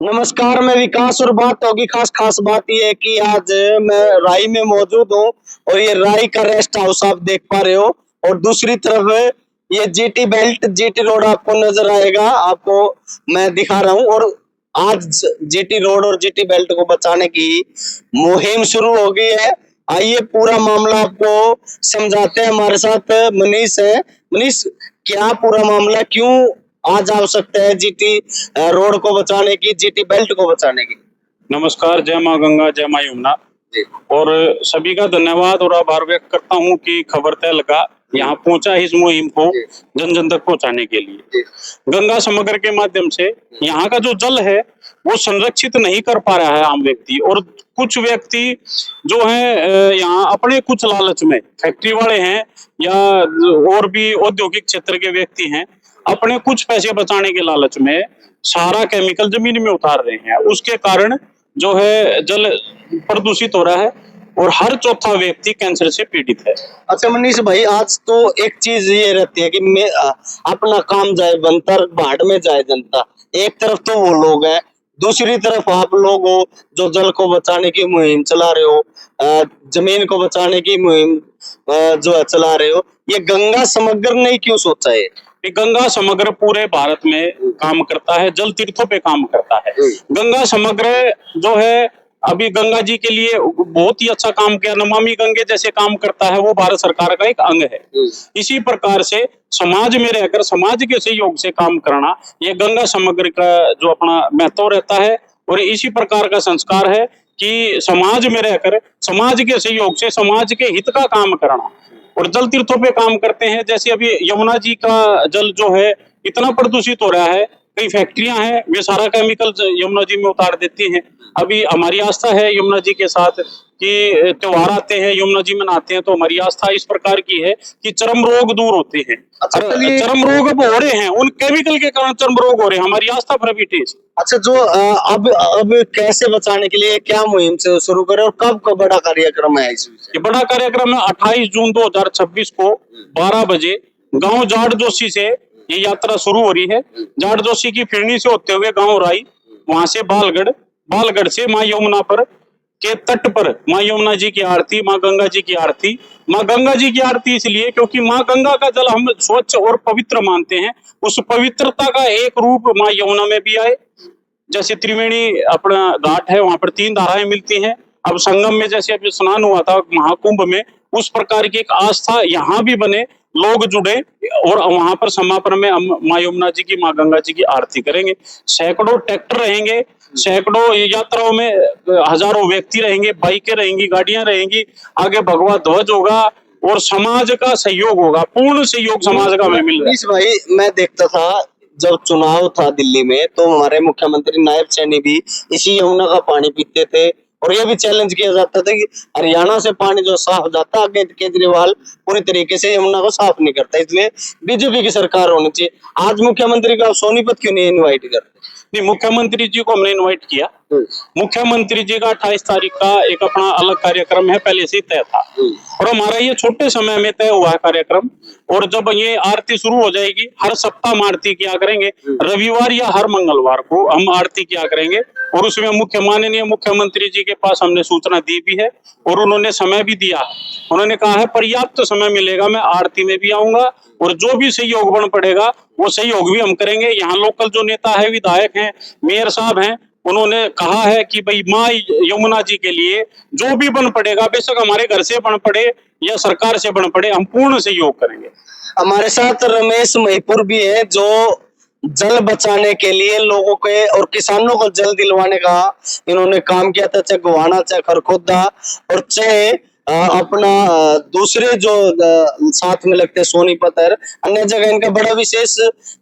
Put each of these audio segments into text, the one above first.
नमस्कार, मैं विकास और बात होगी खास खास बात ये है कि आज मैं राई में मौजूद हूँ और ये राई का रेस्ट हाउस आप देख पा रहे हो और दूसरी तरफ ये जीटी बेल्ट जीटी रोड आपको नजर आएगा। आपको मैं दिखा रहा हूँ और आज जीटी रोड और जीटी बेल्ट को बचाने की मुहिम शुरू हो गई है। आइए पूरा मामला आपको समझाते हैं। हमारे साथ मनीष है। मनीष, क्या पूरा मामला, क्यों आज आवश्यकता है जीटी रोड को बचाने की, जीटी बेल्ट को बचाने की? नमस्कार, जय माँ गंगा जय माँ यमुना। और सभी का धन्यवाद और आभार व्यक्त करता हूँ कि खबर तहल का यहाँ पहुंचा इस मुहिम को जन जन तक पहुंचाने के लिए। गंगा समग्र के माध्यम से यहाँ का जो जल है वो संरक्षित नहीं कर पा रहा है आम व्यक्ति, और कुछ व्यक्ति जो है यहाँ अपने कुछ लालच में, फैक्ट्री वाले हैं या और भी औद्योगिक क्षेत्र के व्यक्ति हैं, अपने कुछ पैसे बचाने के लालच में सारा केमिकल जमीन में उतार रहे हैं। उसके कारण जो है जल प्रदूषित हो रहा है और हर चौथा व्यक्ति कैंसर से पीड़ित है। अच्छा मनीष भाई, आज तो एक चीज ये रहती है कि मैं अपना काम जाए बनता, भाड़ में जाए जनता। एक तरफ तो वो लोग हैं, दूसरी तरफ आप लोग हो जो जल को बचाने की मुहिम चला रहे हो, जमीन को बचाने की मुहिम जो है चला रहे हो। ये गंगा समग्र ने क्यों सोचा है? गंगा समग्र पूरे भारत में काम करता है, जल तीर्थों पे काम करता है। गंगा समग्र जो है अभी गंगा जी के लिए बहुत ही अच्छा काम किया, नमामि गंगे जैसे काम करता है, वो भारत सरकार का एक अंग है। इसी प्रकार से समाज में रहकर समाज के सहयोग से काम करना, ये गंगा समग्र का जो अपना महत्व रहता है। और इसी प्रकार का संस्कार है कि समाज में रहकर समाज के सहयोग से समाज के हित का काम करना और जल तीर्थों पे काम करते हैं। जैसे अभी यमुना जी का जल जो है इतना प्रदूषित हो रहा है, कई फैक्ट्रियां हैं वे सारा केमिकल यमुना जी में उतार देती हैं। अभी हमारी आस्था है यमुना जी के साथ कि त्योहार आते हैं, यमुना जी मनाते हैं, तो हमारी आस्था इस प्रकार की है कि चर्म रोग दूर होते हैं। अच्छा, चर्म रोग अब हो रहे हैं, उन केमिकल के कारण चर्म रोग हो रहे हैं। हमारी आस्था प्रविट है। अच्छा, जो अब कैसे बचाने के लिए क्या मुहिम से शुरू करें और कब का बड़ा कार्यक्रम है इस विषय? ये बड़ा कार्यक्रम है 28 जून 2026 को 12 बजे गांव जाट जोशी से ये यात्रा शुरू हो रही है। जाट जोशी की फिरनी से होते हुए गांव राई, वहां से बालगढ़, बालगढ़ से माँ यमुना पर के तट पर माँ यमुना जी की आरती, माँ गंगा जी की आरती। माँ गंगा जी की आरती इसलिए क्योंकि माँ गंगा का जल हम स्वच्छ और पवित्र मानते हैं। उस पवित्रता का एक रूप माँ यमुना में भी आए। जैसे त्रिवेणी अपना घाट है, वहां पर 3 धाराएं मिलती हैं। अब संगम में जैसे अभी स्नान हुआ था महाकुंभ में, उस प्रकार की एक आस्था यहाँ भी बने, लोग जुड़े और वहां पर समापन में हम माँ यमुना जी की, माँ गंगा जी की आरती करेंगे। सैकड़ों ट्रैक्टर रहेंगे, सैकड़ों यात्राओं में हजारों व्यक्ति रहेंगे, बाइकें रहेंगी, गाड़ियां रहेंगी, आगे भगवा ध्वज होगा और समाज का सहयोग होगा, पूर्ण सहयोग समाज का हमें मिल रहा है। भाई, मैं देखता था जब चुनाव था दिल्ली में तो हमारे मुख्यमंत्री नायब सैनी भी इसी यमुना का पानी पीते थे और ये भी चैलेंज किया जाता था कि हरियाणा से पानी जो साफ जाता है, केजरीवाल पूरी तरीके से यमुना को साफ नहीं करता, इसलिए बीजेपी की सरकार होनी चाहिए। आज मुख्यमंत्री को सोनीपत क्यों नहीं इन्वाइट करते? नहीं, मुख्यमंत्री जी को हमने इनवाइट किया। मुख्यमंत्री जी का 28 तारीख का एक अपना अलग कार्यक्रम है, पहले से तय था और हमारा ये छोटे समय में तय हुआ है कार्यक्रम। और जब ये आरती शुरू हो जाएगी, हर सप्ताह हम आरती किया करेंगे, रविवार या हर मंगलवार को हम आरती किया करेंगे। और उसमें माननीय मुख्यमंत्री जी के पास हमने सूचना दी भी है और उन्होंने समय भी दिया। उन्होंने कहा है पर्याप्त समय मिलेगा, मैं आरती में भी आऊंगा और जो भी सहयोग बन पड़ेगा वो सहयोग भी हम करेंगे। यहाँ लोकल जो नेता है, विधायक हैं, मेयर साहब हैं, उन्होंने कहा है कि भाई माँ यमुना जी के लिए जो भी बन पड़ेगा, बेशक हमारे घर से बन पड़े या सरकार से बन पड़े, हम पूर्ण सहयोग करेंगे। हमारे साथ रमेश महिपुर भी है जो जल बचाने के लिए लोगों के और किसानों को जल दिलवाने का इन्होंने काम किया था, चाहे गोहाना, चाहे खरखोदा और चाहे अपना दूसरे जो साथ में लगते हैं सोनीपत, अन्य जगह इनका बड़ा विशेष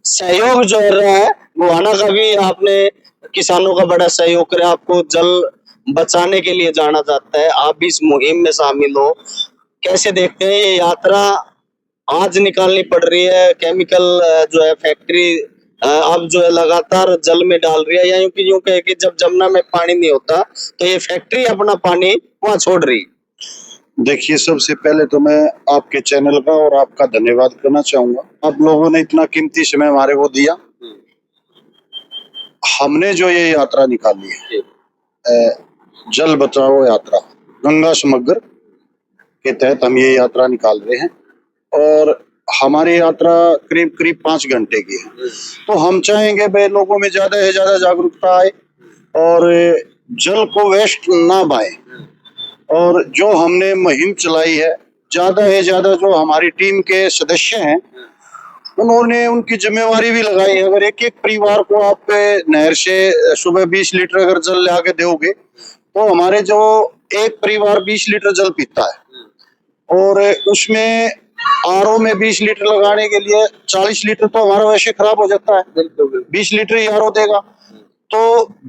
सहयोग जो रहा है। गोहाना का भी आपने किसानों का बड़ा सहयोग करे, आपको जल बचाने के लिए जाना जाता है, आप भी इस मुहिम में शामिल हो। कैसे देखते हैं ये यात्रा आज निकालनी पड़ रही है? केमिकल जो है फैक्ट्री अब जो है लगातार जल में डाल रही है, या यूं कहे कि जब जमुना में पानी नहीं होता तो ये फैक्ट्री अपना पानी वहां छोड़ रही। देखिए, सबसे पहले तो मैं आपके चैनल का और आपका धन्यवाद करना चाहूंगा। आप लोगों ने इतना कीमती समय हमारे को दिया। हमने जो ये यात्रा निकाली है, जल बचाओ यात्रा गंगा समग्र के तहत हम ये यात्रा निकाल रहे हैं और हमारी यात्रा करीब करीब 5 घंटे की है। तो हम चाहेंगे भाई लोगों में ज्यादा से ज्यादा जागरूकता आए और जल को वेस्ट ना बाएं। और जो हमने मुहिम चलाई है, ज्यादा से ज्यादा जो हमारी टीम के सदस्य हैं उन्होंने उनकी जिम्मेवारी भी लगाई है। अगर एक एक परिवार को आप नहर से सुबह 20 लीटर अगर जल ले आके दोगे तो हमारे जो एक परिवार 20 लीटर जल पीता है और उसमें आरओ में 20 लीटर लगाने के लिए 40 लीटर तो हमारा वैसे खराब हो जाता है। 20 लीटर ही आरओ देगा तो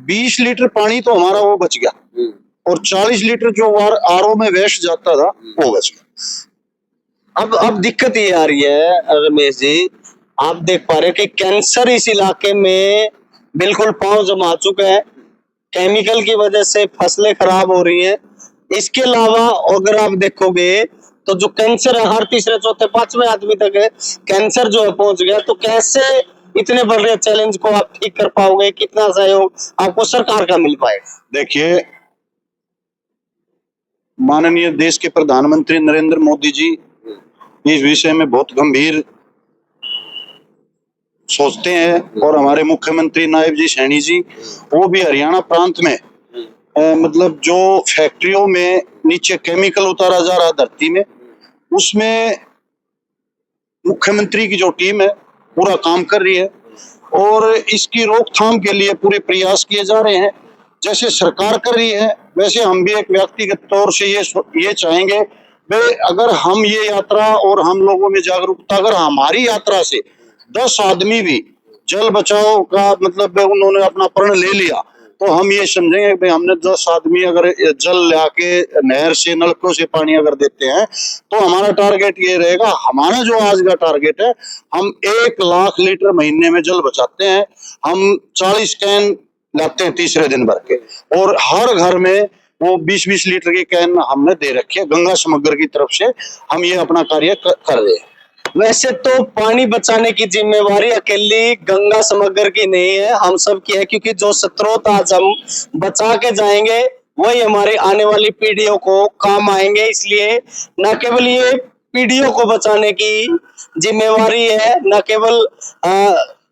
20 लीटर पानी तो हमारा वो बच गया और 40 लीटर जो आरओ में वेस्ट जाता था वो बच गया। अब दिक्कत ये आ रही है रमेश जी, आप देख पा रहे हैं कि कैंसर इस इलाके में बिल्कुल पांव जमा चुका है। केमिकल की वजह से फसलें खराब हो रही हैं। इसके अलावा अगर आप देखोगे तो जो कैंसर है हर तीसरे चौथे पांचवें आदमी तक है कैंसर जो है पहुंच गया। तो कैसे इतने बड़े चैलेंज को आप ठीक कर पाओगे? कितना सहयोग आपको सरकार का मिल पाएगा? देखिए, माननीय देश के प्रधानमंत्री नरेंद्र मोदी जी इस विषय में बहुत गंभीर सोचते हैं और हमारे मुख्यमंत्री नायब जी सैनी जी वो भी हरियाणा प्रांत में मतलब जो फैक्ट्रियों में नीचे केमिकल उतारा जा रहा धरती में, उसमें मुख्यमंत्री की जो टीम है पूरा काम कर रही है और इसकी रोकथाम के लिए पूरे प्रयास किए जा रहे हैं। जैसे सरकार कर रही है वैसे हम भी एक व्यक्तिगत तौर से ये चाहेंगे भाई अगर हम ये यात्रा और हम लोगों में जागरूकता, अगर हमारी यात्रा से 10 आदमी भी जल बचाओ का मतलब उन्होंने अपना प्रण ले लिया तो हम ये समझेंगे भाई हमने 10 आदमी अगर जल लाके नहर से नलकों से पानी अगर देते हैं तो हमारा टारगेट ये रहेगा। हमारा जो आज का टारगेट है, हम 1 लाख लीटर महीने में जल बचाते हैं। हम 40 कैन लाते हैं तीसरे दिन भर के और हर घर में वो 20-20 लीटर की कैन हमने दे रखी है। गंगा समग्र की तरफ से हम ये अपना कार्य कर रहे हैं। वैसे तो पानी बचाने की जिम्मेवारी अकेली गंगा समग्र की नहीं है, हम सब की है, क्योंकि जो स्रोत आज हम बचा के जाएंगे वही हमारे आने वाली पीढ़ियों को काम आएंगे। इसलिए न केवल ये पीढ़ियों को बचाने की जिम्मेवारी है, न केवल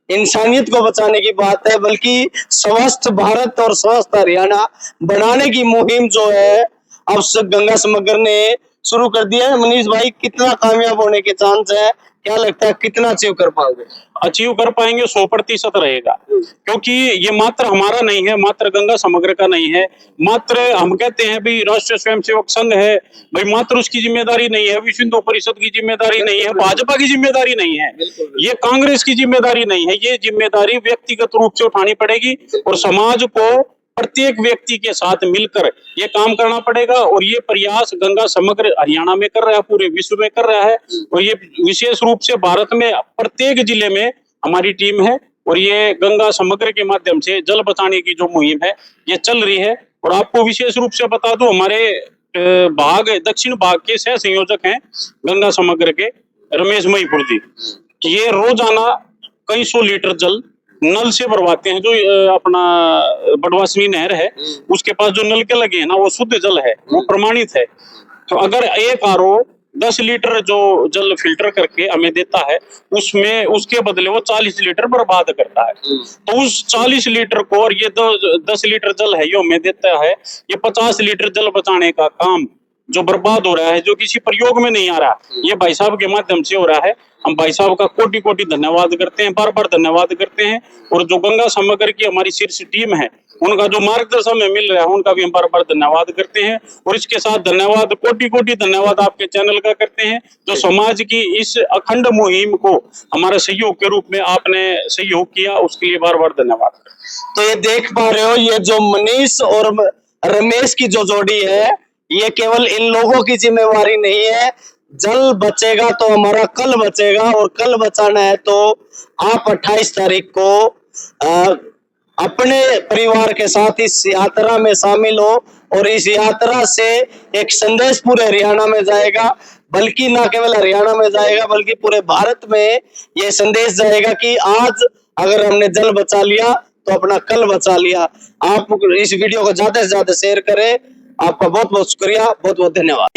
इंसानियत को बचाने की बात है, बल्कि स्वस्थ भारत और स्वस्थ हरियाणा बनाने की मुहिम जो है अब गंगा समग्र ने शुरू कर दिया है। मनीष भाई, कितना कामयाब होने के चांस है? क्या लगता है कितना अचीव कर पाओगे? अचीव कर पाएंगे 100% रहेगा, क्योंकि ये मात्र हमारा नहीं है, मात्र गंगा समग्र का नहीं है, मात्र हम कहते हैं भाई राष्ट्रीय स्वयंसेवक संघ है भाई, मात्र उसकी जिम्मेदारी नहीं है, विश्व हिंदू परिषद की जिम्मेदारी नहीं है, भाजपा की जिम्मेदारी नहीं है, ये कांग्रेस की जिम्मेदारी नहीं है। ये जिम्मेदारी व्यक्तिगत रूप से उठानी पड़ेगी और समाज को प्रत्येक व्यक्ति के साथ मिलकर ये काम करना पड़ेगा। और ये प्रयास गंगा समग्र हरियाणा में कर रहा है, पूरे विश्व में कर रहा है और ये विशेष रूप से भारत में प्रत्येक जिले में हमारी टीम है और ये गंगा समग्र के माध्यम से जल बचाने की जो मुहिम है ये चल रही है। और आपको विशेष रूप से बता दूं, हमारे दक्षिण भाग के सह संयोजक हैं गंगा समग्र के रमेश महिपुर जी, ये रोजाना कई सौ लीटर जल नल से भरवाते हैं। जो अपना बडवासनी नहर है उसके पास जो नल के लगे हैं ना, वो शुद्ध जल है, वो प्रमाणित है। तो अगर एक आरओ 10 लीटर जो जल फिल्टर करके हमें देता है, उसमें उसके बदले वो 40 लीटर बर्बाद करता है। तो उस 40 लीटर को, और ये 10 लीटर जल है ये हमें देता है, ये 50 लीटर जल बचाने का काम जो बर्बाद हो रहा है, जो किसी प्रयोग में नहीं आ रहा, ये भाई साहब के माध्यम से हो रहा है। हम भाई साहब का कोटि कोटि धन्यवाद करते हैं, बार बार धन्यवाद करते हैं। और जो गंगा समग्र की हमारी शीर्ष टीम है, उनका जो मार्गदर्शन हमें मिल रहा है, उनका भी हम बार बार धन्यवाद करते हैं। और इसके साथ धन्यवाद, कोटि कोटि धन्यवाद आपके चैनल का करते हैं, जो समाज की इस अखंड मुहिम को हमारे सहयोग के रूप में आपने सहयोग किया, उसके लिए बार बार धन्यवाद। तो ये देख पा रहे हो, ये जो मनीष और रमेश की जो जोड़ी है, ये केवल इन लोगों की जिम्मेवारी नहीं है। जल बचेगा तो हमारा कल बचेगा, और कल बचाना है तो आप 28 तारीख को अपने परिवार के साथ इस यात्रा में शामिल हो। और इस यात्रा से एक संदेश पूरे हरियाणा में जाएगा, बल्कि ना केवल हरियाणा में जाएगा बल्कि पूरे भारत में ये संदेश जाएगा कि आज अगर हमने जल बचा लिया तो अपना कल बचा लिया। आप इस वीडियो को ज्यादा से ज्यादा शेयर करें। आपका बहुत बहुत शुक्रिया, बहुत बहुत धन्यवाद।